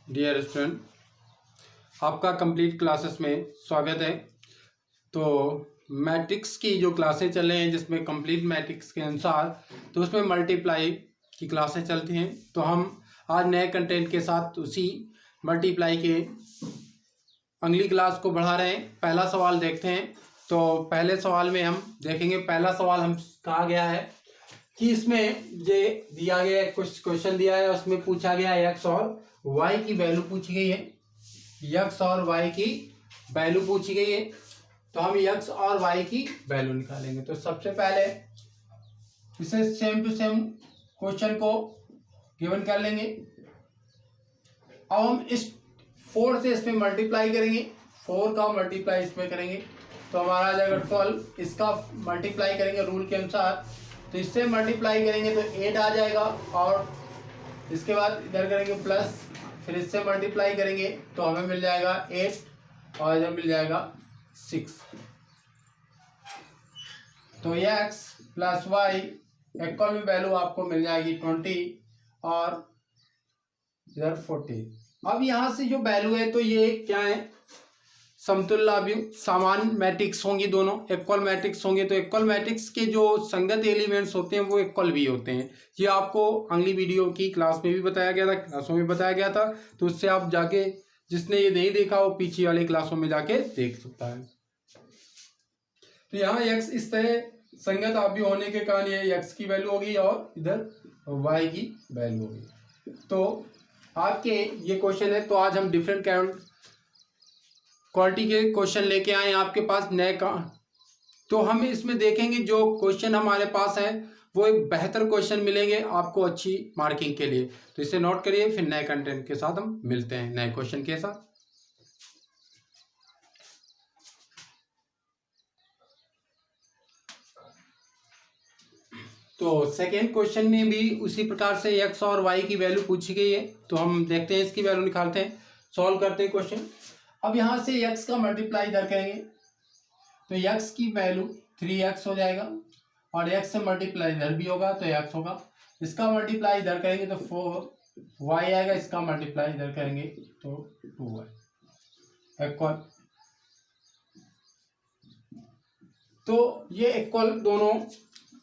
Dear student, आपका complete classes में स्वागत है। तो मैट्रिक्स की जो क्लासेस चल रही हैं जिसमें कंप्लीट मैट्रिक्स के अनुसार तो उसमें मल्टीप्लाई की क्लासेस चलती हैं। तो हम आज नए कंटेंट के साथ उसी मल्टीप्लाई के अगली क्लास को बढ़ा रहे हैं। पहला सवाल देखते हैं। तो पहले सवाल में हम देखेंगे, पहला सवाल हम कहा गया है कि इसमें ये दिया गया है, कुछ क्वेश्चन दिया है, उसमें पूछा गया है एक्स और वाई की वैल्यू पूछी गई है। एक्स और वाई की वैल्यू पूछी गई है, तो हम एक्स और वाई की वैल्यू निकालेंगे। तो सबसे पहले इसे सेम टू सेम क्वेश्चन को गिवन कर लेंगे। अब हम इस 4 से इसमें मल्टीप्लाई करेंगे, 4 का मल्टीप्लाई इसमें करेंगे तो हमारा आ जाएगा 12। इसका मल्टीप्लाई करेंगे रूल के अनुसार, तो इससे मल्टीप्लाई करेंगे तो 8 आ जाएगा, और इसके बाद इधर करेंगे प्लस, फिर इससे मल्टीप्लाई करेंगे तो हमें मिल जाएगा 8 और इधर मिल जाएगा 6। तो x प्लस वाई इक्वल में वैल्यू आपको मिल जाएगी 20 और इधर 40। अब यहाँ से जो वैल्यू है तो ये क्या है, समतुल्य समान मैट्रिक्स होंगी, दोनों इक्वल मैट्रिक्स होंगे। तो इक्वल मैट्रिक्स के जो संगत एलिमेंट्स होते हैं वो इक्वल भी होते हैं। ये आपको अगली वीडियो की क्लास में भी बताया गया था, क्लासों में बताया गया था। तो उससे आप जाके, जिसने ये नहीं देखा वो पीछे वाली क्लासों में जाके देख सकता है। तो यहाँ x इस तरह संगत आप होने के कारण ये x की वैल्यू होगी और इधर y की वैल्यू होगी। तो आपके ये क्वेश्चन है। तो आज हम डिफरेंट क्वालिटी के क्वेश्चन लेके आए हैं आपके पास नए का। तो हम इसमें देखेंगे जो क्वेश्चन हमारे पास है वो एक बेहतर क्वेश्चन मिलेंगे आपको अच्छी मार्किंग के लिए। तो इसे नोट करिए, फिर नए कंटेंट के साथ हम मिलते हैं नए क्वेश्चन के साथ। तो सेकेंड क्वेश्चन में भी उसी प्रकार से x और y की वैल्यू पूछी गई है। तो हम देखते हैं, इसकी वैल्यू निकालते हैं, सॉल्व करते हैं क्वेश्चन। अब यहाँ से x का मल्टीप्लाई इधर करेंगे तो x की वैल्यू 3x हो जाएगा, और x से मल्टीप्लाई इधर भी होगा तो x होगा। इसका मल्टीप्लाई इधर करेंगे तो 4y आएगा, इसका मल्टीप्लाई इधर करेंगे तो 2y इक्वल। तो ये इक्वल दोनों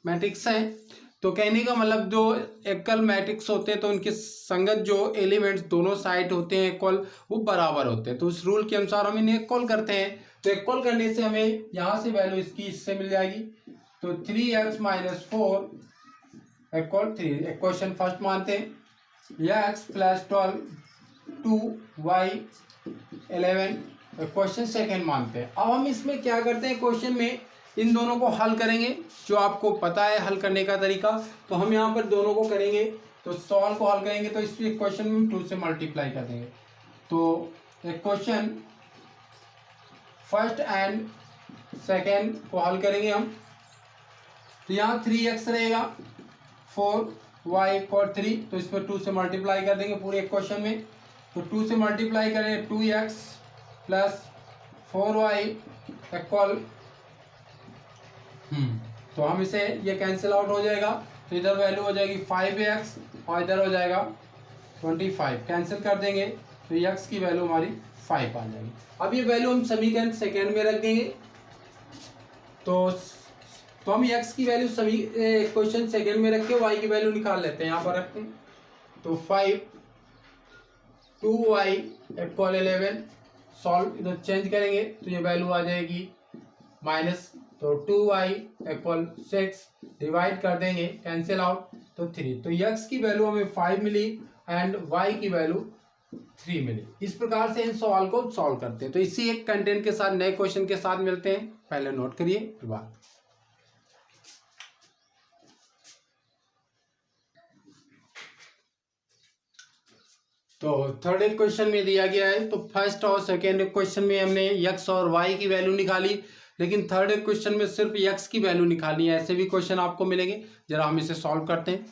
मैट्रिक्स हैं। तो कहने का मतलब जो इक्वल मैट्रिक्स होते हैं तो उनके संगत जो एलिमेंट्स दोनों साइड होते हैं इक्वल, वो बराबर होते हैं। तो उस रूल के अनुसार हम इन्हें इक्वल करते हैं। तो इक्वल करने से हमें यहाँ से वैल्यू इसकी इससे मिल जाएगी। तो 3x minus 4 equal 3 equation first मानते हैं। x plus 12 2y 11 equation second मानते हैं। अब हम इसमें क्या करते हैं, क्वेश्चन में इन दोनों को हल करेंगे, जो आपको पता है हल करने का तरीका। तो हम यहाँ पर दोनों को करेंगे, तो सॉल्व को हल करेंगे तो इस इक्वेशन में 2 से मल्टीप्लाई कर देंगे। तो इक्वेशन फर्स्ट एंड सेकेंड को हल करेंगे हम। तो यहाँ 3x रहेगा, 4y इक्वल 3, तो इसमें 2 से मल्टीप्लाई कर देंगे पूरे इक्वेशन में। तो 2 से मल्टीप्लाई करेंगे 2x प्लस 4y इक्वल, तो हम इसे ये कैंसिल आउट हो जाएगा। तो इधर वैल्यू हो जाएगी 5x और इधर हो जाएगा 25, कैंसिल कर देंगे तो x की वैल्यू हमारी 5 आ जाएगी। अब ये वैल्यू हम समीकरण सेकेंड में रख देंगे। तो हम x की वैल्यू सभी क्वेश्चन सेकेंड में रख के y की वैल्यू निकाल लेते हैं, यहाँ पर रखते हैं। तो 5 2y इक्वल 11 सॉल्व, इधर चेंज करेंगे तो ये वैल्यू आ जाएगी माइनस, तो 2y इक्वल 6 डिवाइड कर देंगे, कैंसिल आउट तो 3। तो x की वैल्यू हमें 5 मिली एंड y की वैल्यू 3 मिली। इस प्रकार से इन सवाल को सॉल्व करते हैं। तो इसी एक कंटेंट के साथ नए क्वेश्चन के साथ मिलते हैं। पहले नोट करिए, फिर बात। तो थर्ड क्वेश्चन में दिया गया है। तो फर्स्ट और सेकेंड क्वेश्चन में हमने x और y की वैल्यू निकाली, लेकिन थर्ड क्वेश्चन में सिर्फ x की वैल्यू निकालनी है। ऐसे भी क्वेश्चन आपको मिलेंगे, जरा हम इसे सॉल्व करते हैं।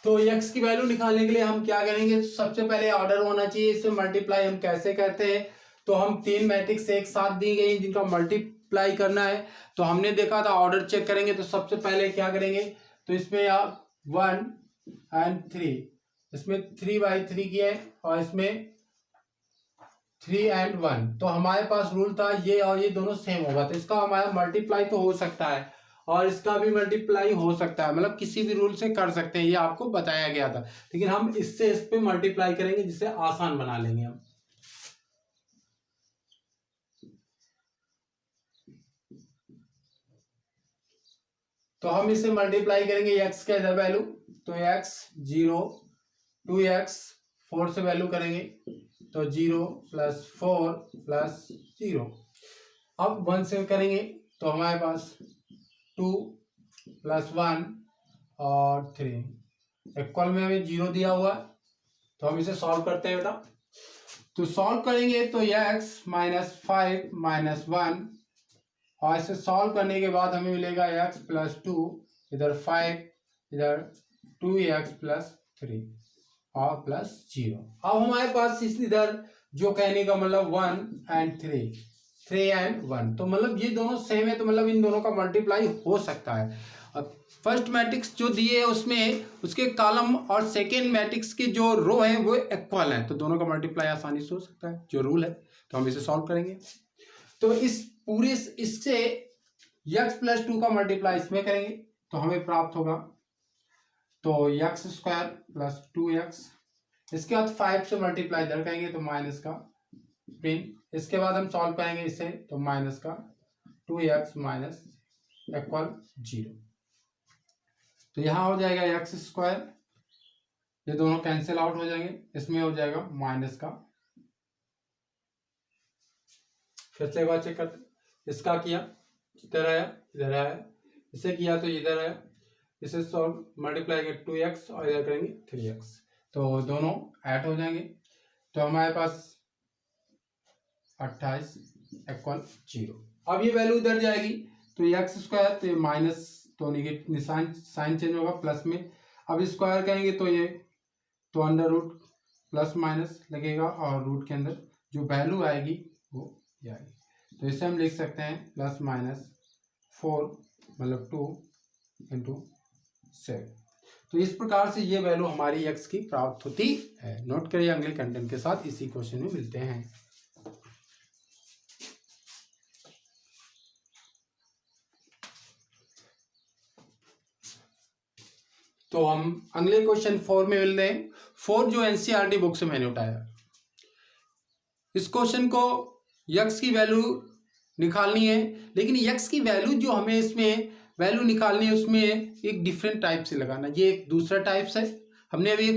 तो x की वैल्यू निकालने के लिए हम क्या करेंगे, सबसे पहले ऑर्डर होना चाहिए। इसे मल्टीप्लाई हम कैसे करते हैं, तो हम 3 मैट्रिक्स एक साथ दी गई जिनका मल्टीप्लाई करना है। तो हमने देखा था ऑर्डर चेक करेंगे, तो सबसे पहले क्या करेंगे, तो इसमें आप 1 एंड 3 इसमें 3/3 किया है और इसमें 3 and 1। तो हमारे पास रूल था ये और ये दोनों सेम होगा, तो इसका हमारा मल्टीप्लाई तो हो सकता है और इसका भी मल्टीप्लाई हो सकता है, मतलब किसी भी रूल से कर सकते हैं, ये आपको बताया गया था। लेकिन हम इससे इस पे मल्टीप्लाई करेंगे जिससे आसान बना लेंगे हम। तो हम इसे मल्टीप्लाई करेंगे x का इधर वैल्यू, तो x 0, 2x 4 से वैल्यू करेंगे तो 0 + 4 + 0। अब 1 से करेंगे तो हमारे पास 2 + 1 और 3। इक्वल में हमें 0 दिया हुआ है, तो हम इसे सॉल्व करते हैं बेटा। तो सॉल्व करेंगे तो x -5 -1, और इसे सॉल्व करने के बाद हमें मिलेगा x + 2, इधर 5, इधर 2x + 3 और +0। अब हमारे पास इधर जो कहने का मतलब 1 and 3 and 1, तो मतलब ये दोनों सेम है, तो मतलब इन दोनों का मल्टीप्लाई हो सकता है। अब फर्स्ट मैट्रिक्स जो दिए है उसमें उसके कॉलम और सेकेंड मैट्रिक्स की जो रो है वो इक्वल है, तो दोनों का मल्टीप्लाई आसानी से हो सकता है, जो रूल है। तो हम इसे सॉल्व करेंगे तो इस पूरे इससे x + 2 का मल्टीप्लाई इसमें करेंगे तो हमें प्राप्त होगा तो x² + 2x। इसके बाद 5 से मल्टीप्लाई इधर करेंगे तो माइनस का प्रिंट। इसके बाद हम सॉल्व करेंगे इसे तो माइनस का 2x - = 0। तो यहाँ हो जाएगा x², ये दोनों कैंसिल आउट हो जाएंगे, इसमें हो जाएगा माइनस का। फिर से एक बार चेक करते, इसका किया इधर आया, इधर आया, इसे किया तो इधर आया, इसे सॉल्व मल्टीप्लाई करेंगे 2x और इधर करेंगे 3x, तो दोनों ऐड हो जाएंगे। तो हमारे पास 28 = 0। अब ये वैल्यू इधर जाएगी तो x² तो ये माइनस, तो निगेटिव निशान साइन चेंज होगा प्लस में। अब स्क्वायर करेंगे तो ये तो अंडर रूट ± लगेगा और रूट के अंदर जो वैल्यू आएगी वो ये आएगी, तो इसे हम लिख सकते हैं ±4 मतलब 2 × 7। तो इस प्रकार से ये वैल्यू हमारी x की प्राप्त होती है। नोट करिए, अगले कंटेंट के साथ इसी क्वेश्चन में मिलते हैं। तो हम अगले क्वेश्चन 4 में मिलते हैं। 4 जो एनसीईआरटी बुक से मैंने उठाया, इस क्वेश्चन को x की वैल्यू निकालनी है, लेकिन x की वैल्यू जो हमें इसमें वैल्यू निकालनी है उसमें एक डिफरेंट टाइप से लगाना। ये एक दूसरा टाइप्स है, हमने अभी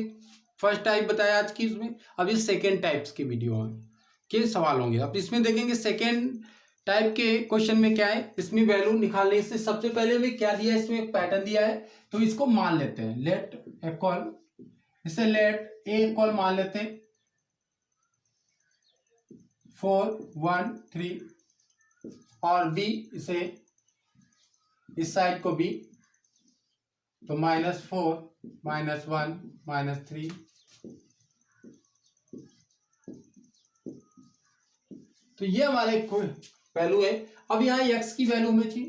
फर्स्ट टाइप बताया आज की, उसमें अभी सेकेंड टाइप्स की वीडियो के सवाल होंगे। अब इसमें देखेंगे सेकेंड टाइप के क्वेश्चन में क्या है, इसमें वैल्यू निकालने से सबसे पहले हमें क्या दिया है, इसमें एक पैटर्न दिया है, तो इसको मान लेते हैं लेट इक्वल, इसे लेट ए इक्वल मान लेते हैं 4 1 3 और b इसे इस साइड को b, तो -4 -1 -3। तो ये हमारे वैल्यू है। अब यहाँ x की वैल्यू हमें चाहिए,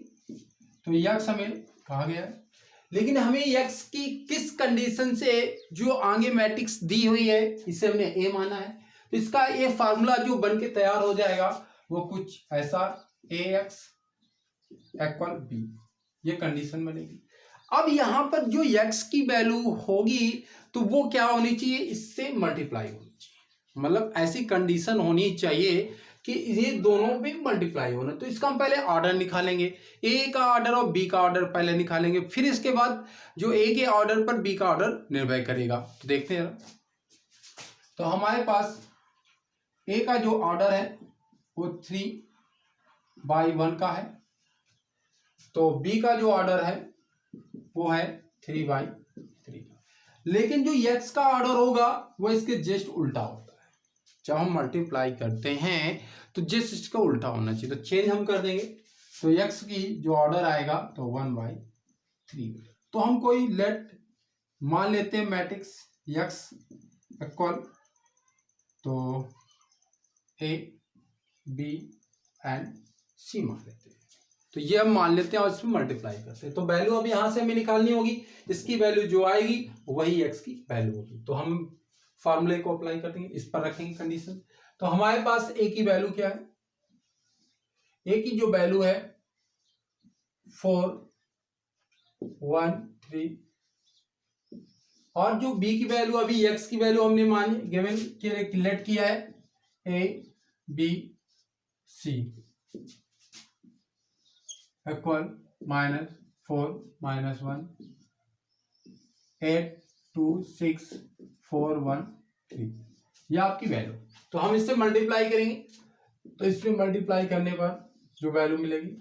तो x हमें कहा गया है, लेकिन हमें x की किस कंडीशन से जो आगे मैट्रिक्स दी हुई है इसे हमने a माना है, तो इसका ये फार्मूला जो बन के तैयार हो जाएगा वो कुछ ऐसा ax = b, ये कंडीशन बनेगी। अब यहां पर जो x की वैल्यू होगी तो वो क्या होनी चाहिए, इससे मल्टीप्लाई होनी चाहिए, मतलब ऐसी कंडीशन होनी चाहिए कि ये दोनों भी मल्टीप्लाई होना। तो इसका हम पहले ऑर्डर निकालेंगे, ए का ऑर्डर और बी का ऑर्डर पहले निकालेंगे, फिर इसके बाद जो ए के ऑर्डर पर बी का ऑर्डर निर्भर करेगा। तो देखते हैं, तो हमारे पास ए का जो ऑर्डर है वो 3/1 का है, तो बी का जो ऑर्डर है वो है 3/3 का, लेकिन जो x का ऑर्डर होगा वो इसके जस्ट उल्टा होता है। जब हम मल्टीप्लाई करते हैं तो जस्ट इसका उल्टा होना चाहिए, तो चेंज हम कर देंगे, तो x की जो ऑर्डर आएगा तो 1/3। तो हम कोई लेट मान लेते हैं मैट्रिक्स x इक्वल, तो a b एंड c मान लेते हैं। तो ये हम मान लेते हैं और इसमें मल्टीप्लाई करते हैं। तो वैल्यू अब यहाँ से हमें निकालनी होगी, इसकी वैल्यू जो आएगी वही x की वैल्यू होगी। तो हम फार्मूले को अप्लाई कर देंगे, इस पर रखेंगे कंडीशन। तो हमारे पास a की वैल्यू क्या है, a की जो वैल्यू है 4 1 3, और जो b की वैल्यू, अभी x की वैल्यू हमने मानी गिवन के लेट किया है a b c इक्वल -4 -1 8 2 6 4 1 3, ये आपकी वैल्यू। तो हम इससे मल्टीप्लाई करेंगे, तो इसमें मल्टीप्लाई करने पर जो वैल्यू मिलेगी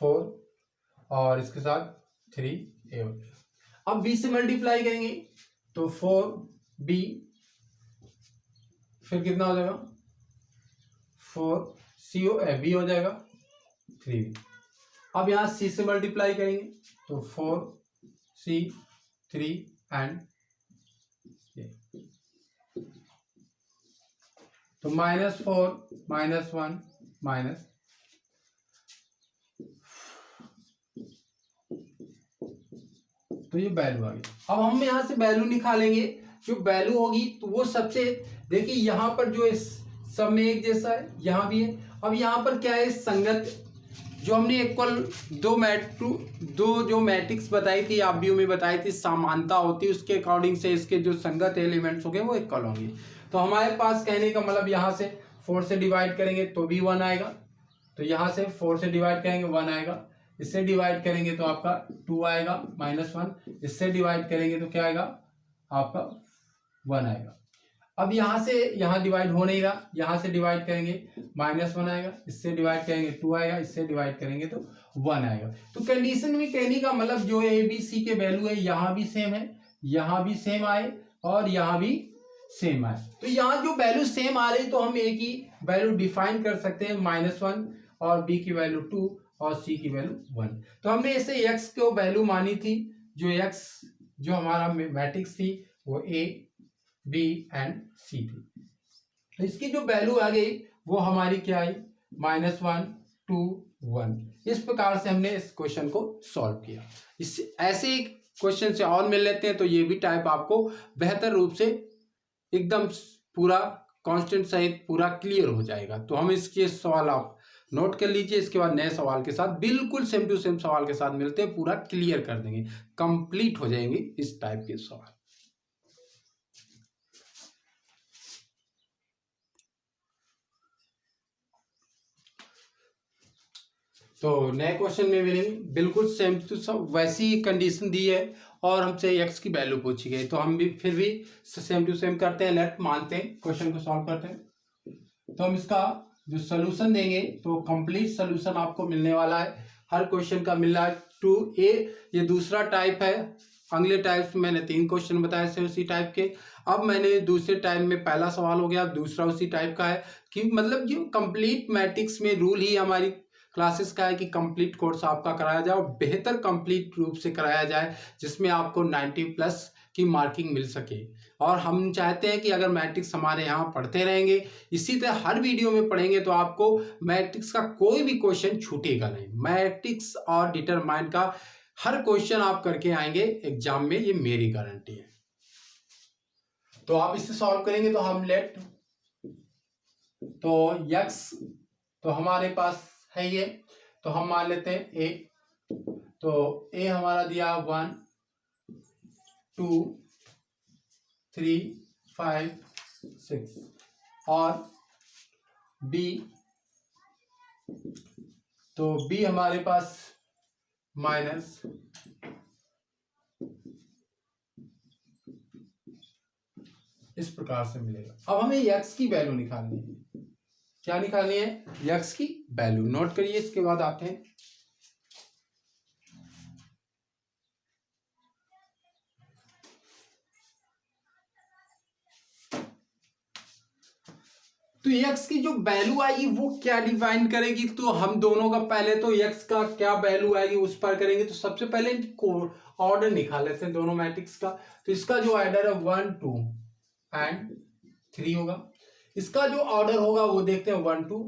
4 और इसके साथ 3a हो गया। अब b से मल्टीप्लाई करेंगे तो 4b, फिर कितना हो जाएगा 4b हो जाएगा 3b। अब यहाँ c से मल्टीप्लाई करेंगे तो 4c 3 एंड तो -4 -1 माइनस तो ये वैल्यू आ गई। अब हम यहाँ से वैल्यू निकालेंगे, जो वैल्यू होगी तो वो सबसे, देखिए यहाँ पर जो इस सब में एक जैसा है, यहाँ भी है। अब यहाँ पर क्या है, संगत, जो हमने इक्वल दो जो मैट्रिक्स बताई थी, आप व्यू में बताई थी, समानता होती है, उसके अकॉर्डिंग से इसके जो संगत एलिमेंट्स हो गए वो इक्वल होंगे। तो हमारे पास कहने का मतलब यहाँ से 4 से डिवाइड करेंगे तो भी 1 आएगा, तो यहाँ से 4 से डिवाइड करेंगे 1 आएगा, इससे डिवाइड करेंगे तो आपका 2 आएगा -1, इससे डिवाइड करेंगे तो क्या आएगा आपका 1 आएगा। अब यहाँ से यहाँ डिवाइड हो नहीं रहा, यहाँ से डिवाइड करेंगे -1 आएगा, इससे डिवाइड करेंगे 2 आएगा, इससे डिवाइड करेंगे तो 1 आएगा। तो कंडीशन में कहने का मतलब जो ए बी सी के वैल्यू है यहाँ भी सेम है, यहाँ भी सेम आए और यहाँ भी सेम आए। तो यहाँ जो वैल्यू सेम आ रही तो हम ए की वैल्यू डिफाइन कर सकते हैं -1 और बी की वैल्यू 2 और सी की वैल्यू 1। तो हमने इसे x को वैल्यू मानी थी, जो x जो हमारा मैट्रिक्स थी वो a b एंड c थी। तो इसकी जो वैल्यू आ गई वो हमारी क्या आई, -1 2 1। इस प्रकार से हमने इस क्वेश्चन को सॉल्व किया। इस ऐसे ही क्वेश्चन से और मिल लेते हैं, तो ये भी टाइप आपको बेहतर रूप से एकदम पूरा कांस्टेंट सहित पूरा क्लियर हो जाएगा। तो हम इसके सवाल आप नोट कर लीजिए, इसके बाद नए सवाल के साथ बिल्कुल सेम टू सेम सवाल के साथ मिलते हैं, पूरा क्लियर कर देंगे, कंप्लीट हो जाएंगे इस टाइप के सवाल। तो नए क्वेश्चन में मिलेंगे बिल्कुल सेम टू सेम वैसी कंडीशन दी है और हमसे x की वैल्यू पूछी गई, तो हम भी फिर भी सेम टू सेम करते हैं, लेट मानते हैं, क्वेश्चन को सॉल्व करते हैं। तो हम इसका जो सोल्यूशन देंगे तो कंप्लीट सोल्यूशन आपको मिलने वाला है, हर क्वेश्चन का मिल रहा है 2a। ये दूसरा टाइप है, अगले टाइप में मैंने 3 क्वेश्चन बताए थे उसी टाइप के। अब मैंने दूसरे टाइप में पहला सवाल हो गया, दूसरा उसी टाइप का है कि मतलब जो कंप्लीट मैट्रिक्स में रूल ही हमारी क्लासेस का है कि कंप्लीट कोर्स आपका कराया जाए और बेहतर कंप्लीट रूप से कराया जाए, जिसमें आपको 90+ की मार्किंग मिल सके। और हम चाहते हैं कि अगर मैट्रिक्स हमारे यहाँ पढ़ते रहेंगे, इसी तरह हर वीडियो में पढ़ेंगे, तो आपको मैट्रिक्स का कोई भी क्वेश्चन छूटेगा नहीं। मैट्रिक्स और डिटरमाइन का हर क्वेश्चन आप करके आएंगे एग्जाम में, ये मेरी गारंटी है। तो आप इसे सॉल्व करेंगे तो हम लेट तो x तो हमारे पास है ये, तो हम मान लेते हैं a, तो a हमारा दिया 1 2 3 5 6 और b, तो b हमारे पास माइनस इस प्रकार से मिलेगा। अब हमें x की वैल्यू निकालनी है, क्या निकालनी है, x की वैल्यू। नोट करिए, इसके बाद आते हैं तो x की जो वैल्यू आएगी वो क्या डिफाइन करेगी। तो हम दोनों का पहले तो x का क्या वैल्यू आएगी उस पर करेंगे। तो सबसे पहले ऑर्डर निकाल लेते हैं दोनों मैट्रिक्स का। तो इसका जो ऑर्डर है 1 2 एंड 3 होगा। इसका जो ऑर्डर होगा वो देखते हैं 1 2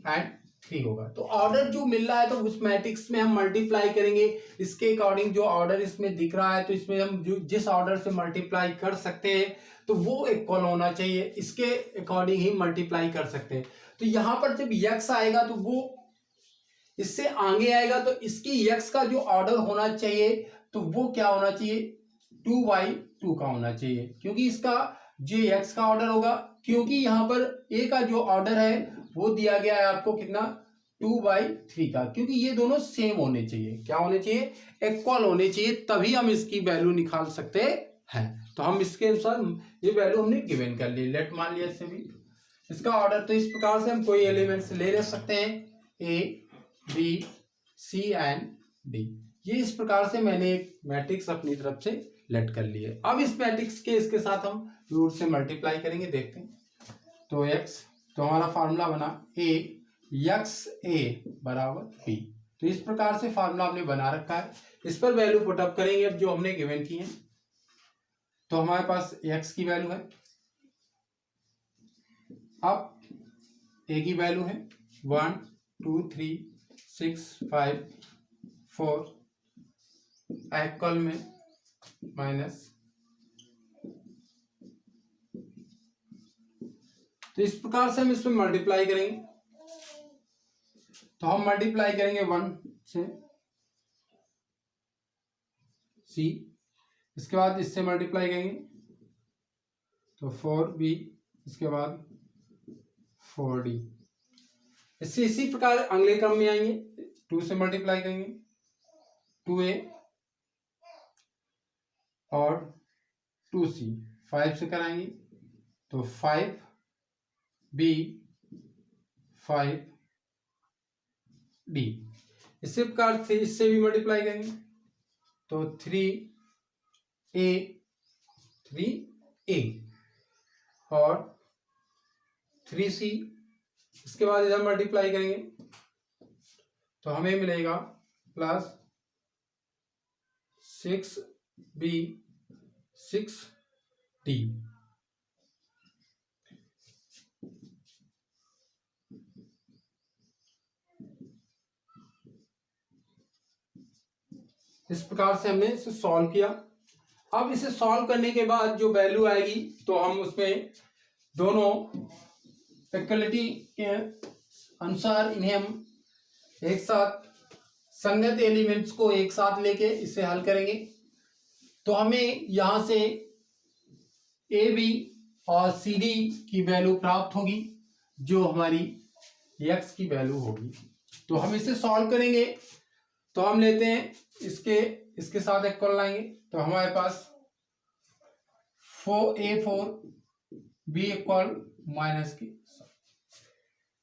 एंड 3 होगा। तो ऑर्डर जो मिल रहा है तो उस मैट्रिक्स में हम मल्टीप्लाई करेंगे इसके अकॉर्डिंग। जो ऑर्डर इसमें दिख रहा है तो इसमें हम जो जिस ऑर्डर से मल्टीप्लाई कर सकते हैं तो वो इक्वल होना चाहिए, इसके अकॉर्डिंग ही मल्टीप्लाई कर सकते हैं। तो यहाँ पर जब यक्स आएगा तो वो इससे आगे आएगा, तो इसकी यक्स का जो ऑर्डर होना चाहिए तो वो क्या होना चाहिए 2/2 का होना चाहिए, क्योंकि इसका जो एक्स का ऑर्डर होगा, क्योंकि यहाँ पर ए का जो ऑर्डर है वो दिया गया है आपको कितना 2/3 का, क्योंकि ये दोनों सेम होने चाहिए। क्या होने चाहिए? इक्वल होने चाहिए, तभी हम इसकी वैल्यू निकाल सकते हैं। तो हम इसके अनुसार ये वैल्यू हमने गिवन कर ली, लेट मान लिया इससे भी। इसका ऑर्डर तो इस प्रकार से हम कोई एलिमेंट्स ले सकते हैं A B C and D. ये इस प्रकार से मैंने एक मैट्रिक्स अपनी तरफ से लेट कर लिए। अब इस मैट्रिक्स के इसके साथ हम रूट से मल्टीप्लाई करेंगे, देखते हैं। तो एक्स, तो हमारा फार्मूला बना ए एक्स ए बराबर बी। तो इस प्रकार से फार्मूला हमने बना रखा है, इस पर वैल्यू पुटअप करेंगे अब जो हमने गिवन की है। तो हमारे पास एक्स की वैल्यू है, अब ए की वैल्यू है 1 2 3 6 5 4 इक्वल में माइनस। तो इस प्रकार से हम इसमें मल्टीप्लाई करेंगे। तो हम मल्टीप्लाई करेंगे 1 से सी, इसके बाद इससे मल्टीप्लाई करेंगे तो 4b, इसके बाद 4d। इससे इसी प्रकार अगले क्रम में आएंगे, 2 से मल्टीप्लाई करेंगे 2a और 2c, 5 से कराएंगे तो 5b 5d। इसी प्रकार से इससे भी मल्टीप्लाई करेंगे तो 3a 3a और 3c। इसके बाद इधर मल्टीप्लाई करेंगे तो हमें मिलेगा प्लस 6b 6d। इस प्रकार से हमने इसे सॉल्व किया। अब इसे सॉल्व करने के बाद जो वैल्यू आएगी तो हम उसमें दोनों इक्वलिटी के अनुसार इन्हें हम एक साथ संगत एलिमेंट्स को एक साथ लेके इसे हल करेंगे। तो हमें यहां से ए बी और सी डी की वैल्यू प्राप्त होगी जो हमारी एक्स की वैल्यू होगी। तो हम इसे सॉल्व करेंगे तो हम लेते हैं इसके साथ इक्वल लाएंगे तो हमारे पास 4a4 b इक्वल माइनस की।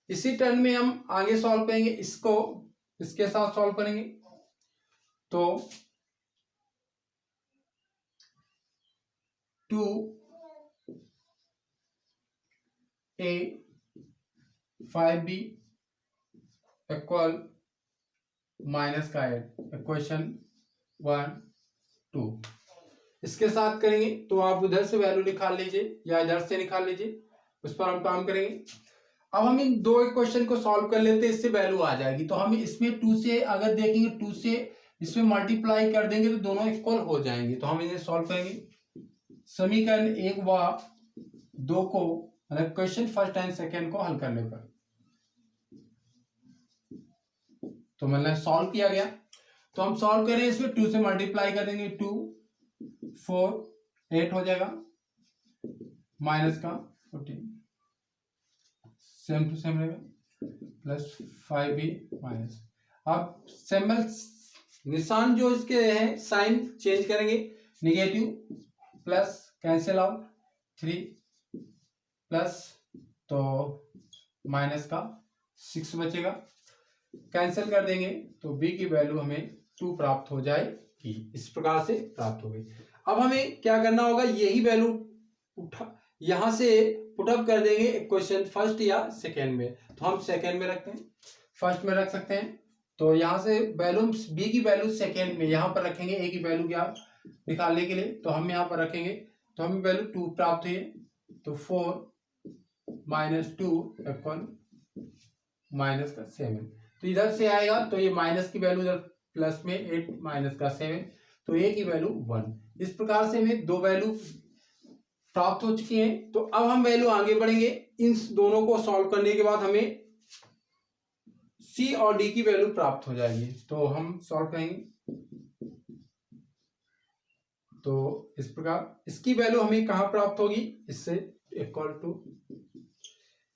इसी टर्न में हम आगे सॉल्व करेंगे, इसको इसके साथ सॉल्व करेंगे तो 2a 5b इक्वल माइनस का इक्वेशन 1 2। इसके साथ करेंगे तो आप उधर से वैल्यू निकाल लीजिए या इधर से निकाल लीजिए, उस पर हम काम करेंगे। अब हम इन दो इक्वेशन को सॉल्व कर लेते हैं, इससे वैल्यू आ जाएगी। तो हम इसमें 2 से अगर देखेंगे 2 से इसमें मल्टीप्लाई कर देंगे तो दोनों इक्वल हो जाएंगे। तो हम इन्हें सॉल्व करेंगे। समीकरण 1 व 2 को मतलब क्वेश्चन फर्स्ट एंड सेकेंड को हल करने पर तो मतलब सॉल्व किया गया। तो हम सॉल्व करें, इसमें 2 से मल्टीप्लाई कर देंगे 2 4 8 हो जाएगा माइनस का 14 सेम टू सेम रहेगा प्लस 5b माइनस। अब सिंबल निशान जो इसके है साइन चेंज करेंगे, negative plus cancel out 3 plus तो माइनस का 6 बचेगा, कैंसिल कर देंगे तो b की वैल्यू हमें 2 प्राप्त हो जाएगी। इस प्रकार से प्राप्त हो गई। अब हमें क्या करना होगा, यही वैल्यू उठा यहां से पुटअप कर देंगे क्वेश्चन फर्स्ट या सेकेंड में। तो हम सेकेंड में रखते हैं, फर्स्ट में रख सकते हैं। तो यहाँ से वैल्यू b की वैल्यू सेकेंड में यहाँ पर रखेंगे, a की वैल्यू क्या निकालने के लिए तो हम यहाँ पर रखेंगे तो हमें वैल्यू 2 प्राप्त हुई है। तो 4 -2 इक्वल -7। तो इधर से आएगा तो ये माइनस की वैल्यू इधर प्लस में 8 -7, तो ए की वैल्यू 1। इस प्रकार से हमें दो वैल्यू प्राप्त हो चुकी हैं। तो अब हम वैल्यू आगे बढ़ेंगे। इन दोनों को सॉल्व करने के बाद हमें सी और डी की वैल्यू प्राप्त हो जाएगी। तो हम सॉल्व करेंगे। तो इस प्रकार इसकी वैल्यू हमें कहाँ प्राप्त होगी, इससे इक्वल टू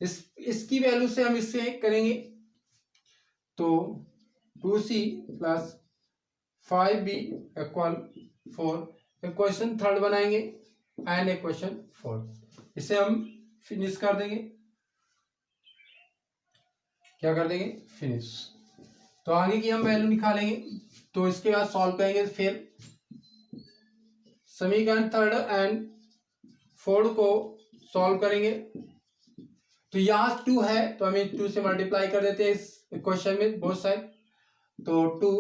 इसकी वैल्यू से हम इससे करेंगे तो 2c plus 5b equal 4। Equation third बनाएंगे एंड इक्वेशन फोर्थ, इसे हम फिनिश कर देंगे। क्या कर देंगे, फिनिश। तो आगे की हम वैल्यू निकालेंगे। तो इसके बाद सॉल्व करेंगे। फिर समीकरण थर्ड एंड फोर्थ को सॉल्व करेंगे। तो यहाँ 2 है तो हमें 2 से मल्टीप्लाई कर देते हैं इस इक्वेशन में बोथ साइड। तो 2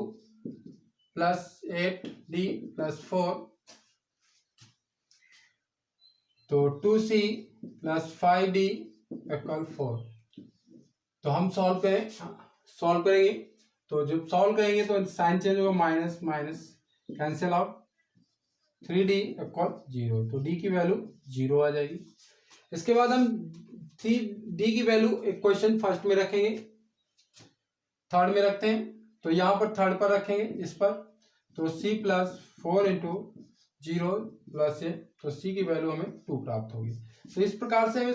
प्लस 8d प्लस 4, तो 2c प्लस 5d इक्वल 4। तो हम सॉल्व करेंगे। तो जब सॉल्व करेंगे तो साइन चेंज होगा, minus minus cancel out, 3d equal 0। तो d की वैल्यू 0 आ जाएगी। इसके बाद हम 3d की वैल्यू इक्वेशन फर्स्ट में रखेंगे, थर्ड में रखते हैं। तो यहाँ पर थर्ड पर रखेंगे इस पर। तो c प्लस 4 इंटू 0 प्लस ए, तो c की वैल्यू हमें 2 प्राप्त होगी। तो इस प्रकार से हमें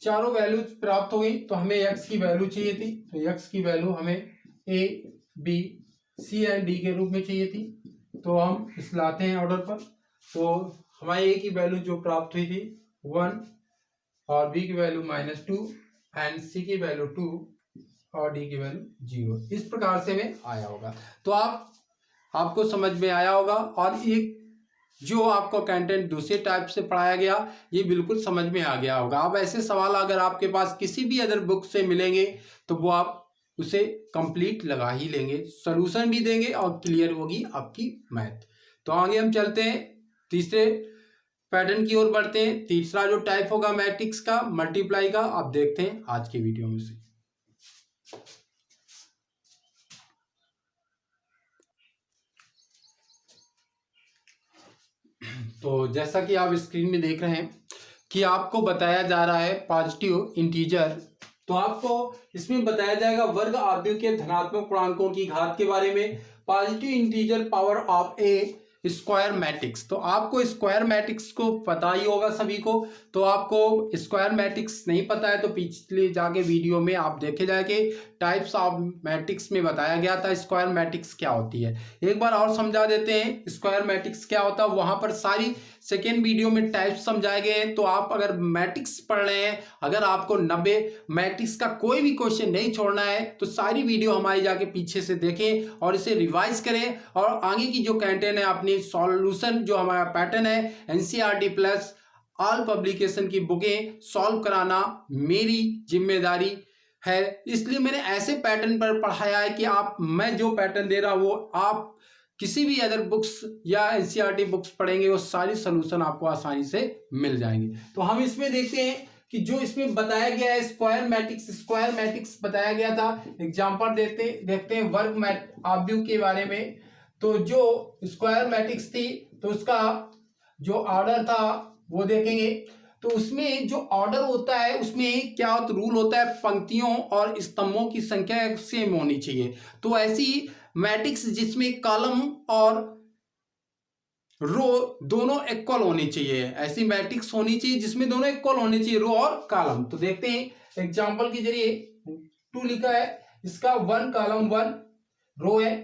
चारों वैल्यू प्राप्त हो गई। तो हमें x की वैल्यू चाहिए थी, तो x की वैल्यू हमें a, b, c and d के रूप में चाहिए थी। तो हम इस लाते हैं ऑर्डर पर। तो हमारे a की वैल्यू जो प्राप्त हुई थी 1 और b की वैल्यू -2 एंड c की वैल्यू 2 और d की वैल्यू 0। इस प्रकार से हमें आया होगा। तो आपको समझ में आया होगा। और एक जो आपको कंटेंट दूसरे टाइप से पढ़ाया गया ये बिल्कुल समझ में आ गया होगा। अब ऐसे सवाल अगर आपके पास किसी भी अदर बुक से मिलेंगे तो वो आप उसे कंप्लीट लगा ही लेंगे, सॉल्यूशन भी देंगे और क्लियर होगी आपकी मैथ। तो आगे हम चलते हैं, तीसरे पैटर्न की ओर बढ़ते हैं। तीसरा जो टाइप होगा मैट्रिक्स का, मल्टीप्लाई का, आप देखते हैं आज की वीडियो में से। तो जैसा कि आप स्क्रीन में देख रहे हैं कि आपको बताया जा रहा है पॉजिटिव इंटीजर। तो आपको इसमें बताया जाएगा वर्ग आव्यूह के धनात्मक पूर्णांकों की घात के बारे में। Positive integer power of A square matrix. तो आपको स्क्वायर मैट्रिक्स को पता ही होगा सभी को। तो आपको स्क्वायर मैट्रिक्स नहीं पता है तो पिछले जाके वीडियो में आप देखे जाके टाइप्स ऑफ मैट्रिक्स में बताया गया था स्क्वायर मैट्रिक्स क्या होती है। एक बार और समझा देते हैं स्क्वायर मैट्रिक्स क्या होता है। वहां पर सारी सेकेंड वीडियो में टाइप्स समझाए गए हैं। तो आप अगर मैट्रिक्स पढ़ रहे हैं, अगर आपको 90 मैट्रिक्स का कोई भी क्वेश्चन नहीं छोड़ना है तो सारी वीडियो हमारी जाके पीछे से देखें और इसे रिवाइज करें। और आगे की जो कंटेंट है अपनी सॉल्यूशन जो हमारा पैटर्न है एनसीईआरटी प्लस ऑल पब्लिकेशन की बुकें सॉल्व कराना मेरी जिम्मेदारी है। इसलिए मैंने ऐसे पैटर्न पर पढ़ाया है कि मैं जो पैटर्न दे रहा हूं वो आप किसी भी अदर बुक्स या एनसीईआरटी बुक्स पढ़ेंगे वो सारी सॉल्यूशन आपको आसानी से मिल जाएंगे। तो हम इसमें देखते हैं कि जो इसमें बताया गया है स्क्वायर मैट्रिक्स बताया गया था। एग्जांपल देखते हैं वर्ग आव्यूह के बारे में। तो जो स्क्वायर मैट्रिक्स थी तो उसका जो ऑर्डर था वो देखेंगे। तो उसमें जो ऑर्डर होता है उसमें क्या रूल होता है, पंक्तियों और स्तंभों की संख्या सेम होनी चाहिए। तो ऐसी मैट्रिक्स जिसमें कॉलम और रो दोनों इक्वल होनी चाहिए, ऐसी मैट्रिक्स होनी चाहिए जिसमें दोनों इक्वल होने चाहिए, रो और कॉलम। तो देखते हैं एग्जांपल के जरिए 2 लिखा है, इसका 1 कॉलम 1 रो है।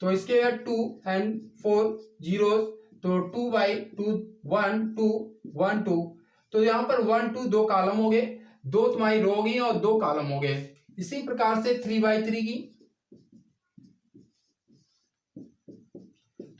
तो इसके 2 एंड 4 जीरोस, तो 2/2 1 2 1 2। तो यहाँ पर 1 2 2 कॉलम हो गए, 2 तुम्हारी रो हो गई और 2 कॉलम हो गए। इसी प्रकार से 3/3 की।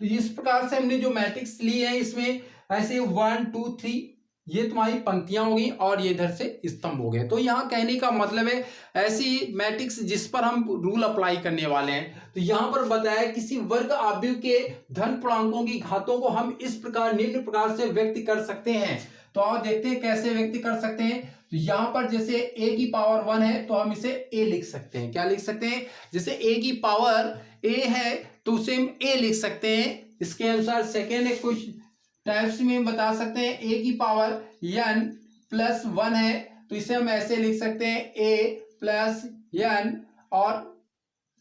तो इस प्रकार से हमने जो मैट्रिक्स ली है इसमें ऐसे 1 2 3 ये तुम्हारी पंक्तियां होगी और ये इधर से स्तंभ हो गए। तो यहाँ कहने का मतलब है ऐसी मैट्रिक्स जिस पर हम रूल अप्लाई करने वाले हैं। तो यहाँ पर बताया किसी वर्ग आव्यूह के धन पूर्णांकों की घातों को हम इस प्रकार निम्न प्रकार से व्यक्त कर सकते हैं। तो आओ देखते हैं कैसे व्यक्त कर सकते हैं। तो यहाँ पर जैसे a की पावर 1 है तो हम इसे a लिख सकते हैं। क्या लिख सकते हैं? जैसे a की पावर a है तो उसे हम a लिख सकते हैं। इसके अनुसार सेकेंड है, कुछ टाइप्स में हम बता सकते हैं। a की पावर n प्लस 1 है तो इसे हम ऐसे लिख सकते हैं a प्लस n, और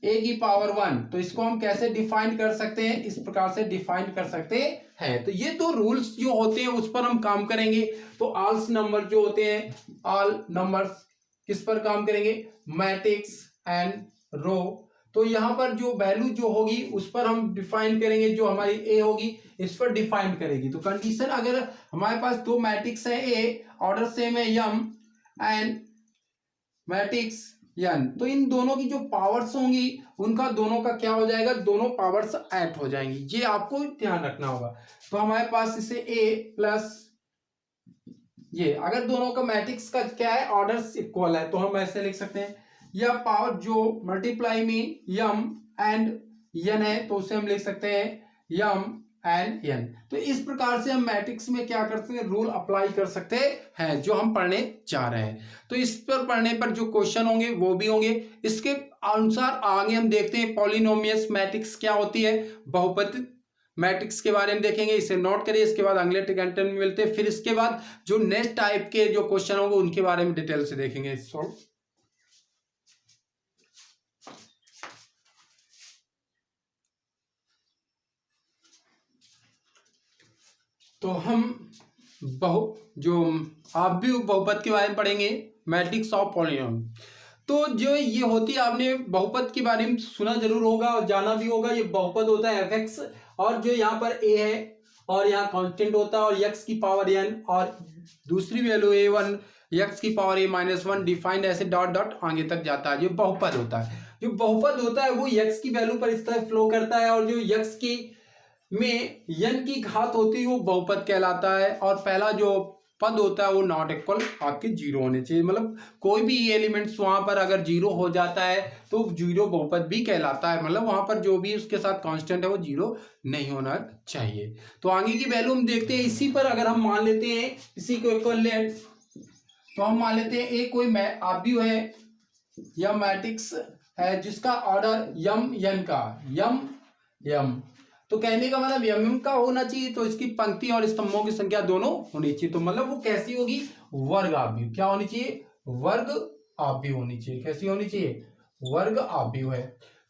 a की पावर 1, तो इसको हम कैसे डिफाइन कर सकते हैं? इस प्रकार से डिफाइन कर सकते हैं। तो ये दो रूल्स जो होते हैं उस पर हम काम करेंगे। तो ऑल्स नंबर जो होते हैं, ऑल नंबर्स किस पर काम करेंगे? मैट्रिक्स एंड रो। तो यहाँ पर जो वैल्यू जो होगी उस पर हम डिफाइन करेंगे, जो हमारी a होगी इस पर डिफाइन करेगी। तो कंडीशन, अगर हमारे पास दो मैट्रिक्स है a, ऑर्डर सेम है m, एंड मैट्रिक्स n, तो इन दोनों की जो पावर्स होंगी उनका दोनों का क्या हो जाएगा? दोनों पावर्स ऐड हो जाएंगी। ये आपको ध्यान रखना होगा। तो हमारे पास इसे a प्लस ये, अगर दोनों का मैट्रिक्स का क्या है? ऑर्डर इक्वल है तो हम ऐसे लिख सकते हैं। या पावर जो मल्टीप्लाई में m एंड n है तो उसे हम लिख सकते हैं m एंड n। तो इस प्रकार से हम मैट्रिक्स में क्या कर सकते हैं? रूल अप्लाई कर सकते हैं जो हम पढ़ने जा रहे हैं। तो इस पर पढ़ने पर जो क्वेश्चन होंगे वो भी होंगे। इसके अनुसार आगे हम देखते हैं पॉलिनोमियस मैट्रिक्स क्या होती है, बहुपद मैट्रिक्स के बारे में देखेंगे। इसे नोट करिए। इसके बाद अगले कंटेंट में मिलते हैं। फिर इसके बाद जो नेक्स्ट टाइप के जो क्वेश्चन होंगे उनके बारे में डिटेल से देखेंगे। तो हम जो आप भी बहुपद के बारे में पढ़ेंगे, मैट्रिक्स ऑफ पॉलिनोम। तो जो ये होती है, आपने बहुपद के बारे में सुना जरूर होगा और जाना भी होगा। ये बहुपद होता है fx, और जो यहाँ पर a है और यहाँ कांस्टेंट होता है, और x की पावर n और दूसरी वैल्यू a1, x की पावर a-1 डिफाइंड ऐसे डॉट डॉट आगे तक जाता है। जो बहुपद होता है, जो बहुपद होता है वो x की वैल्यू पर इस तरह फ्लो करता है, और जो x की में n की घात होती है वो बहुपद कहलाता है। और पहला जो पद होता है वो नॉट इक्वल आपके जीरो होने चाहिए, मतलब कोई भी एलिमेंट्स वहां पर अगर जीरो हो जाता है तो जीरो बहुपद भी कहलाता है, मतलब वहां पर जो भी उसके साथ कांस्टेंट है वो जीरो नहीं होना चाहिए। तो आगे की वैल्यू हम देखते हैं। इसी पर अगर हम मान लेते हैं इसी को इक्वल लेट, तो हम मान लेते हैं ए कोई आव्यूह है या मैट्रिक्स है जिसका ऑर्डर m n का m, तो कहने का मतलब m का होना चाहिए, तो इसकी पंक्ति और स्तंभों की संख्या दोनों होनी चाहिए। तो मतलब वो कैसी होगी? वर्ग आव्यूह। क्या होनी चाहिए? वर्ग आव्यूह होनी चाहिए। कैसी होनी चाहिए? वर्ग आव्यूह है।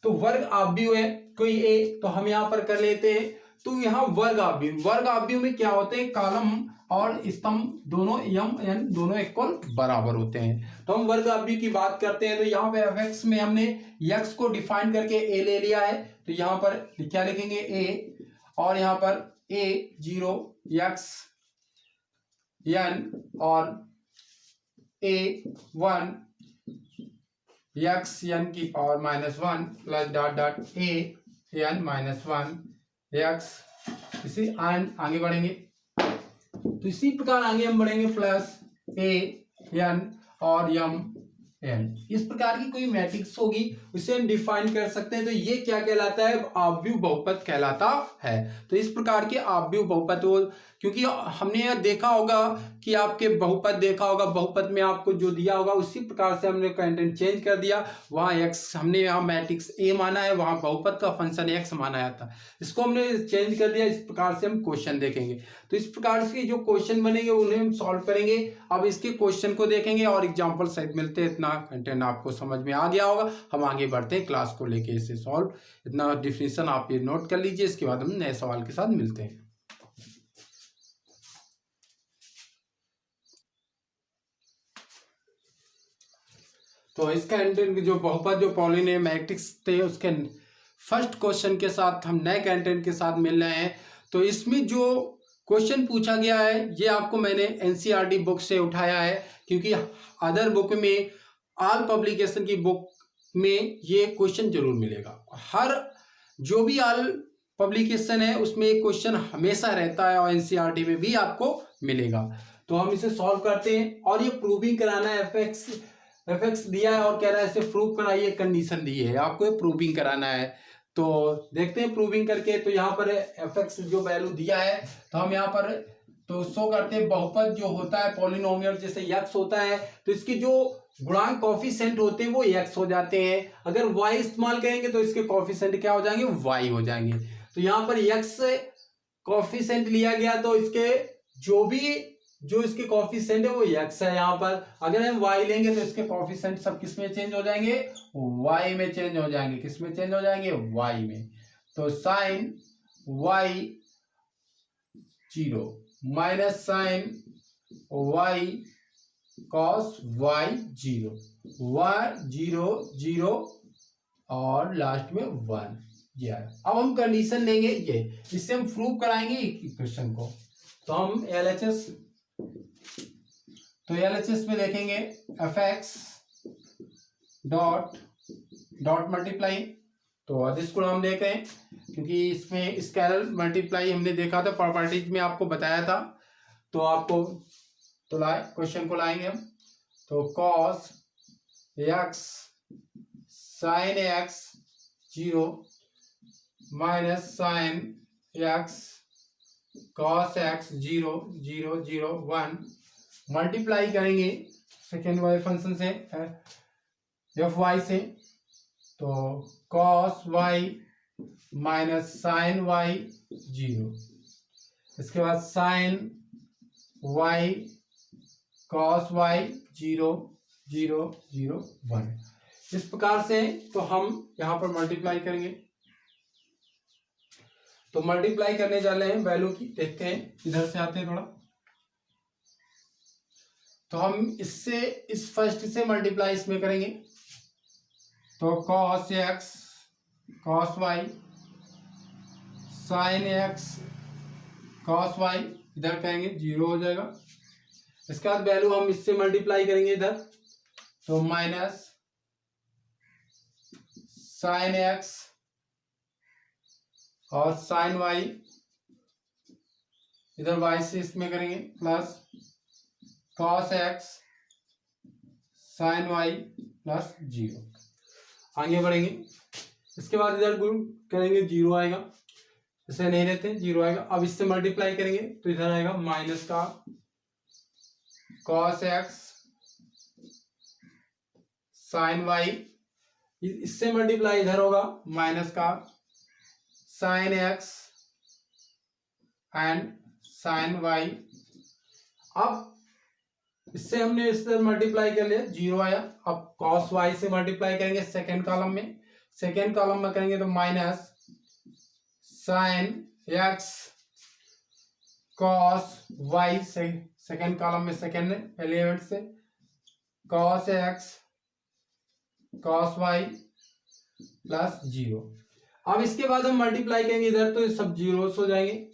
तो वर्ग आव्यूह है कोई a, तो हम यहां पर कर लेते हैं। तो यहाँ वर्ग आव्यूह में क्या होते हैं? कॉलम और स्तंभ दोनों m n दोनों इक्वल बराबर होते हैं। तो हम वर्ग आव्यूह की बात करते हैं। तो यहाँ पे fx में हमने x को डिफाइन करके a ले लिया है, तो यहाँ पर क्या लिखेंगे? a, और यहाँ पर a0 x n और a1 x n की power -1 plus dot dot a n -1 x, इसी आगे बढ़ेंगे। तो इसी प्रकार आगे हम बढ़ेंगे प्लस a n और m n। इस प्रकार की कोई मैट्रिक्स होगी उसे हम डिफाइन कर सकते हैं। तो ये क्या कहलाता है? आव्यूह बहुपद कहलाता है। तो इस प्रकार के आव्यूह बहुपद हो, क्योंकि हमने यह देखा होगा कि आपके बहुपद देखा होगा, बहुपद में आपको जो दिया होगा उसी प्रकार से हमने कंटेंट चेंज कर दिया। वहाँ x हमने यहाँ मैट्रिक्स a माना है, वहाँ बहुपद का फंक्शन x माना था, इसको हमने चेंज कर दिया। इस प्रकार से हम क्वेश्चन देखेंगे। तो इस प्रकार से जो क्वेश्चन बनेंगे उन्हें हम सॉल्व करेंगे। अब इसके क्वेश्चन को देखेंगे और एग्जाम्पल सहित मिलते हैं। इतना कंटेंट आपको समझ में आ गया होगा। हम आगे बढ़ते हैं क्लास को लेके इसे सॉल्व। इतना डिफिनेशन आप ये नोट कर लीजिए। इसके बाद हम नए सवाल के साथ मिलते हैं। तो इसका जो बहुपद जो पॉलिनोमियल मैट्रिक्स थे उसके फर्स्ट क्वेश्चन के साथ हम नए कंटेंट के साथ मिल रहे हैं। तो इसमें जो क्वेश्चन पूछा गया है ये आपको मैंने एनसीईआरटी बुक से उठाया है, क्योंकि अदर बुक में ऑल पब्लिकेशन की बुक में ये क्वेश्चन जरूर मिलेगा। हर जो भी ऑल पब्लिकेशन है उसमें एक क्वेश्चन हमेशा रहता है, और एनसीईआरटी में भी आपको मिलेगा। तो हम इसे सॉल्व करते हैं, और ये प्रूविंग कराना है। एफएक्स दिया है और कह रहा है इसे प्रूव कराइए, कंडीशन दी है, आपको ये प्रूविंग कराना है। तो देखते हैं प्रूविंग करके। तो यहाँ पर एफएक्स जो वैल्यू दिया है, तो हम यहाँ पर तो शो करते हैं बहुपद जो होता है पॉलिनोमियल, जैसे x होता है तो इसके जो गुणांक कॉफिशिएंट होते हैं वो x हो जाते हैं। अगर y इस्तेमाल करेंगे तो इसके कॉफिशिएंट क्या हो जाएंगे, y हो जाएंगे। तो यहाँ पर x कॉफिशिएंट लिया गया तो इसके जो इसके कॉफिशिएंट है वो x है। यहाँ पर अगर हम y लेंगे तो इसके कॉफिशिएंट सब किस में चेंज हो जाएंगे, y में चेंज हो जाएंगे। किस में चेंज हो जाएंगे, y में। तो sine y 0 minus sine y cos y 0, 1 0 0 और लास्ट में 1 ये आया। अब हम कंडीशन लेंगे ये, इससे हम प्रूव कराएंगे इक्वेशन को। तो हम LHS में देखेंगे fx डॉट मल्टीप्लाई। तो अदिश को हम देख रहे हैं क्योंकि इसमें स्केलर मल्टीप्लाई हमने देखा था, प्रॉपर्टीज में आपको बताया था। तो आपको तो क्वेश्चन को लाएंगे हम। तो cos x sin x 0 minus sine x cos x 0 0 0 1 multiply करेंगे सेकेंड वाले फंक्शन से fy से। तो cos y minus sine y 0, इसके बाद साइन y cos y 0 0 0 1। इस प्रकार से तो हम यहाँ पर मल्टीप्लाई करेंगे। तो मल्टीप्लाई करने जा रहे हैं वैल्यू की, देखते हैं इधर से आते हैं थोड़ा। तो हम इस फर्स्ट से मल्टीप्लाई इसमें करेंगे। तो cos x cos y sin x cos y इधर कहेंगे 0 हो जाएगा। इसके बाद वैल्यू हम इससे मल्टीप्लाई करेंगे इधर। तो माइनस साइन x और साइन y इधर y से इसमें करेंगे plus cos x sine y plus 0। आगे बढ़ेंगे। इसके बाद इधर गुण करेंगे 0 आएगा, इसे नहीं लेते 0 आएगा। अब इससे मल्टीप्लाई करेंगे तो इधर आएगा माइनस का cos x साइन y, इससे मल्टीप्लाई इधर होगा माइनस का sine x and sine y। अब इससे हमने इससे मल्टीप्लाई कर लिया 0 आया। अब cos y से मल्टीप्लाई करेंगे सेकेंड कॉलम में, सेकेंड कॉलम में करेंगे तो minus sine x cos y से सेकेंड कॉलम में सेकेंड एलिमेंट से cos x cos y plus 0। अब इसके बाद हम मल्टीप्लाई करेंगे इधर तो सब जीरोस हो जाएंगे,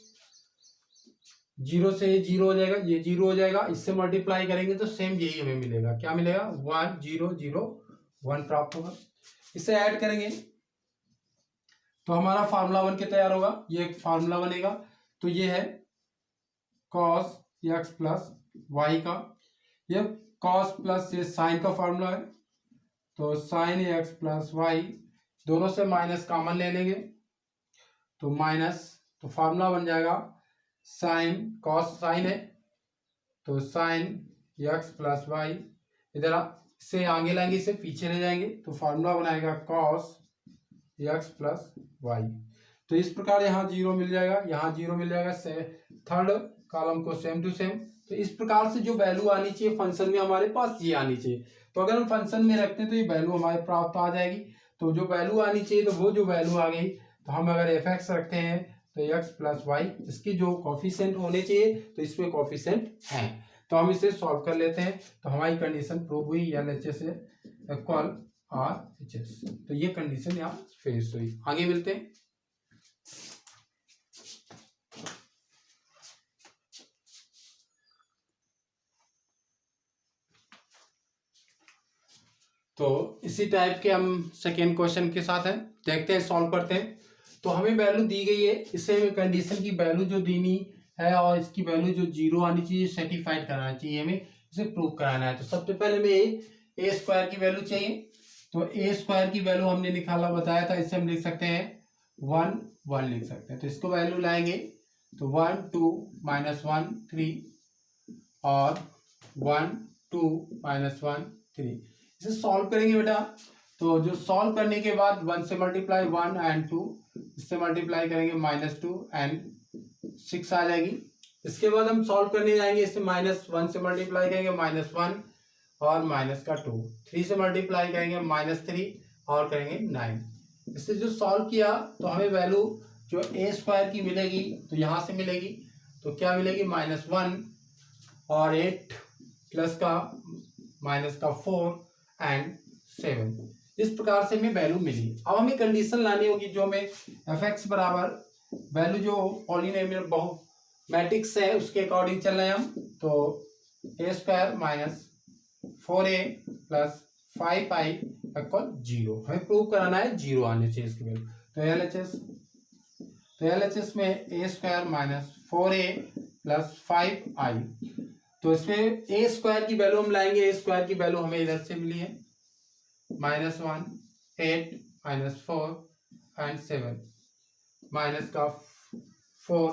0 से 0 हो जाएगा, ये 0 हो जाएगा। इससे मल्टीप्लाई करेंगे तो सेम यही हमें मिलेगा, क्या मिलेगा 1 0 0 1 प्राप्त होगा। इसे ऐड करेंगे तो हमारा फार्मूला बन के तैयार होगा। ये एक फार्मूला बनेगा। तो ये है cos x प्लस y का, ये cos प्लस ये साइन का फार्मूला है। तो साइन x प्लस y दोनों से माइनस कॉमन ले लेंगे तो माइनस, तो फार्मूला बन जाएगा साइन cos साइन है तो साइन x प्लस y, इधर से आगे लाएंगे इसे पीछे ले जाएंगे तो फार्मूला बनाएगा cos x प्लस y। तो इस प्रकार यहाँ 0 मिल जाएगा, यहाँ 0 मिल जाएगा, थर्ड कॉलम को सेम टू सेम। तो इस प्रकार से जो वैल्यू आनी चाहिए फंक्शन में हमारे पास ये आनी चाहिए। तो अगर हम फंक्शन में रखते हैं तो ये वैल्यू हमारे प्राप्त आ जाएगी। तो जो वैल्यू आनी चाहिए तो वो जो वैल्यू आ गई, तो हम अगर fx रखते हैं तो x प्लस y, इसकी जो कॉफिशिएंट होने चाहिए तो इसमें कॉफिशिएंट है। तो हम इसे सॉल्व कर लेते हैं। तो हमारी कंडीशन प्रूव हुई, LHS इक्वल RHS। तो ये कंडीशन यहाँ फेस हुई। आगे मिलते हैं। तो इसी टाइप के हम सेकेंड क्वेश्चन के साथ हैं, देखते हैं सॉल्व करते हैं। तो हमें वैल्यू दी गई है, इसे कंडीशन की वैल्यू जो देनी है और इसकी वैल्यू जो 0 आनी चाहिए सर्टिफाइड कराना चाहिए, हमें इसे प्रूव कराना है। तो सबसे पहले हमें ए स्क्वायर की वैल्यू चाहिए। तो ए स्क्वायर की वैल्यू हमने निकाला बताया था, इससे हम लिख सकते हैं 1 1 लिख सकते हैं। तो इसको वैल्यू लाएंगे तो 1 2 -1 3 और 1 2 -1 3। इसे सॉल्व करेंगे बेटा, तो जो सॉल्व करने के बाद 1 से मल्टीप्लाई 1 एंड 2, इससे मल्टीप्लाई करेंगे -2 एंड 6 आ जाएगी। इसके बाद हम सॉल्व करने जाएंगे, इससे -1 से मल्टीप्लाई करेंगे -1 और -2, 3 से मल्टीप्लाई करेंगे -3 और करेंगे 9। इससे जो सॉल्व किया तो हमें वैल्यू जो a² की मिलेगी, तो यहाँ से मिलेगी, तो क्या मिलेगी -1 और 8 प्लस का -4 एंड 7। इस प्रकार से हमें वैल्यू मिली। अब हमें कंडीशन लानी होगी जो हमें f(x) बराबर वैल्यू जो पॉलिनोमियल बहु मैट्रिक्स है उसके अकॉर्डिंग चल रहे हैं हम, तो a² - 4a + 5i = 0। हमें प्रूव कराना है 0 आने चाहिए इसकी वैल्यू। तो LHS में a² - 4a + 5i, तो इसमें a² की वैल्यू हम लाएंगे। a² की वैल्यू हमें इधर से मिली है -1 8 -4 एंड 7 -4।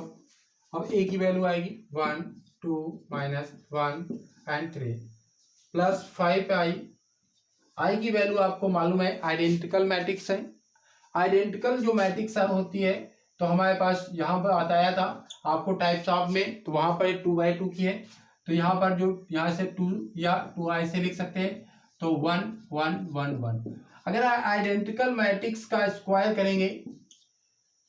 अब a की वैल्यू आएगी 1 2 -1 एंड 3 प्लस 5i। i की वैल्यू आपको मालूम है आइडेंटिकल मैट्रिक्स है। आइडेंटिकल जो मैट्रिक्स होती है तो हमारे पास यहाँ पर बताया था आपको टाइप्स ऑफ में, तो वहाँ पर 2/2 की है, तो यहाँ पर जो यहाँ से 2 या 2i से लिख सकते हैं, तो 1 1 1 1। अगर आइडेंटिकल मैट्रिक्स का स्क्वायर करेंगे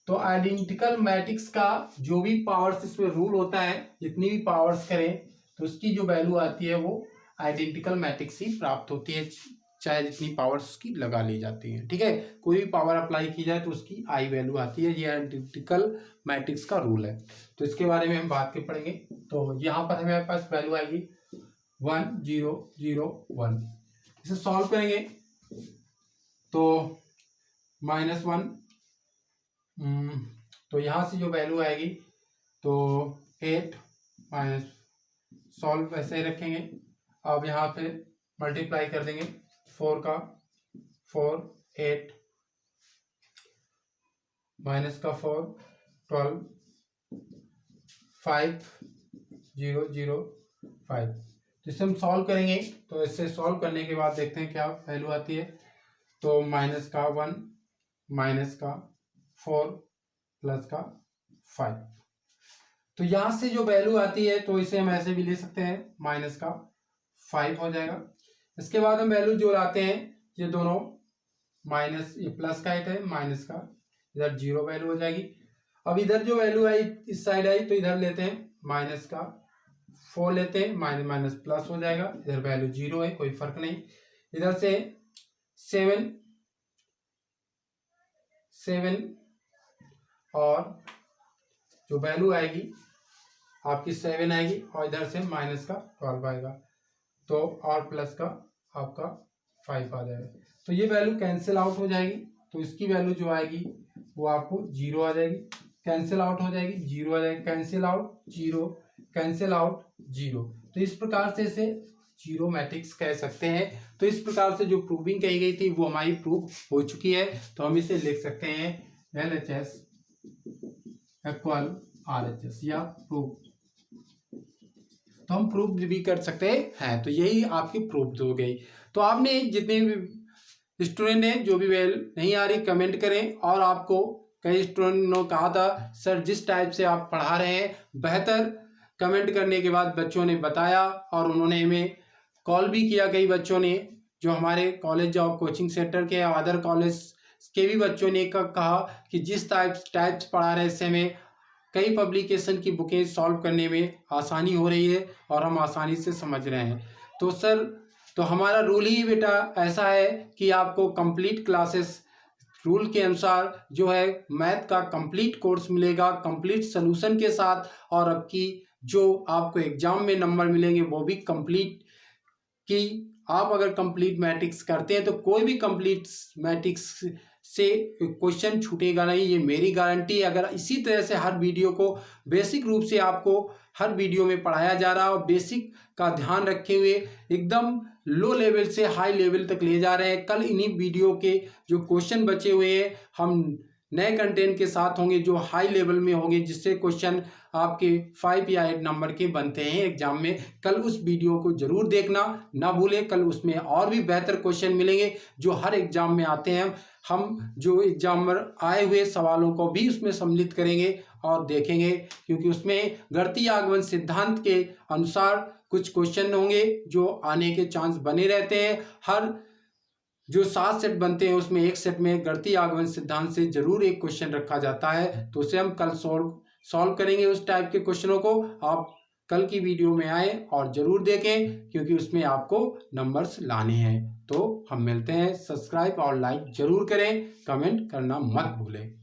तो आइडेंटिकल मैट्रिक्स का जो भी पावर्स इसमें रूल होता है, जितनी भी पावर्स करें तो उसकी जो वैल्यू आती है वो आइडेंटिकल मैट्रिक्स ही प्राप्त होती है, चाहे जितनी पावर्स उसकी लगा ली जाती है। ठीक है, कोई भी पावर अप्लाई की जाए तो उसकी आई वैल्यू आती है। ये आइडेंटिकल मैट्रिक्स का रूल है, तो इसके बारे में हम बात कर पढ़ेंगे। तो यहाँ पर हमारे पास वैल्यू आएगी 1 0 0 1। इसे सॉल्व करेंगे तो -1, तो यहाँ से जो वैल्यू आएगी तो 8 सॉल्व वैसे ही रखेंगे। अब यहाँ पे मल्टीप्लाई कर देंगे 4 का 4 8 -4 12 5 0 0 5। जिसे हम सॉल्व करेंगे तो इससे सॉल्व करने के बाद देखते हैं क्या वैल्यू आती है। तो -1 -4 +5, तो यहाँ से जो वैल्यू आती है तो इसे हम ऐसे भी ले सकते हैं, -5 हो जाएगा। इसके बाद हम वैल्यू जो लाते हैं, ये दोनों माइनस, ये प्लस का है माइनस का, इधर 0 वैल्यू हो जाएगी। अब इधर जो वैल्यू आई इस साइड आई तो इधर लेते हैं -4 लेते हैं, माइनस प्लस हो जाएगा, इधर वैल्यू 0 है, कोई फर्क नहीं। इधर से 7 और जो वैल्यू आएगी आपकी 7 आएगी और इधर से -12 आएगा, तो और प्लस का आपका 5 आ जाएगा। तो ये वैल्यू कैंसिल आउट हो जाएगी, तो इसकी वैल्यू जो आएगी वो आपको 0 आ जाएगी। कैंसिल आउट हो जाएगी, 0 आ जाएगी, कैंसिल आउट 0, कैंसिल आउट 0। तो इस प्रकार से इसे 0 मैट्रिक्स कह सकते हैं। तो इस प्रकार से जो प्रूविंग कही गई थी वो हमारी प्रूव हो चुकी है, तो हम इसे लिख सकते हैं LHS = RHS या प्रूव। तो हम प्रूव भी कर सकते हैं, तो यही आपकी प्रूफ हो गई। तो आपने जितने भी स्टूडेंट हैं जो भी वेल नहीं आ रही कमेंट करें, और आपको कई स्टूडेंट ने कहा था सर जिस टाइप से आप पढ़ा रहे हैं बेहतर, कमेंट करने के बाद बच्चों ने बताया और उन्होंने हमें कॉल भी किया। कई बच्चों ने जो हमारे कॉलेज और कोचिंग सेंटर के अदर कॉलेज के भी बच्चों ने कहा कि जिस टाइप्स पढ़ा रहे इससे हमें कई पब्लिकेशन की बुकें सॉल्व करने में आसानी हो रही है और हम आसानी से समझ रहे हैं। तो सर, तो हमारा रूल ही बेटा ऐसा है कि आपको कंप्लीट क्लासेस रूल के अनुसार जो है मैथ का कंप्लीट कोर्स मिलेगा कंप्लीट सॉल्यूशन के साथ, और अब की जो आपको एग्जाम में नंबर मिलेंगे वो भी कंप्लीट, कि आप अगर कंप्लीट मैट्रिक्स करते हैं तो कोई भी कंप्लीट मैट्रिक्स से क्वेश्चन छूटेगा नहीं, ये मेरी गारंटी है। अगर इसी तरह से हर वीडियो को बेसिक रूप से आपको हर वीडियो में पढ़ाया जा रहा है और बेसिक का ध्यान रखे हुए एकदम लो लेवल से हाई लेवल तक ले जा रहे हैं, कल इन्हीं वीडियो के जो क्वेश्चन बचे हुए हैं हम नए कंटेंट के साथ होंगे जो हाई लेवल में होंगे, जिससे क्वेश्चन आपके 5 या 8 नंबर के बनते हैं एग्जाम में। कल उस वीडियो को जरूर देखना ना भूलें। कल उसमें और भी बेहतर क्वेश्चन मिलेंगे जो हर एग्जाम में आते हैं। हम जो एग्जामर आए हुए सवालों को भी उसमें सम्मिलित करेंगे और देखेंगे, क्योंकि उसमें गणितीय आगमन सिद्धांत के अनुसार कुछ क्वेश्चन होंगे जो आने के चांस बने रहते हैं। हर जो 7 सेट बनते हैं उसमें एक सेट में गणितीय आगमन सिद्धांत से जरूर एक क्वेश्चन रखा जाता है, तो उसे हम कल सॉल्व करेंगे। उस टाइप के क्वेश्चनों को आप कल की वीडियो में आए और जरूर देखें, क्योंकि उसमें आपको नंबर्स लाने हैं। तो हम मिलते हैं। सब्सक्राइब और लाइक जरूर करें, कमेंट करना मत भूलें।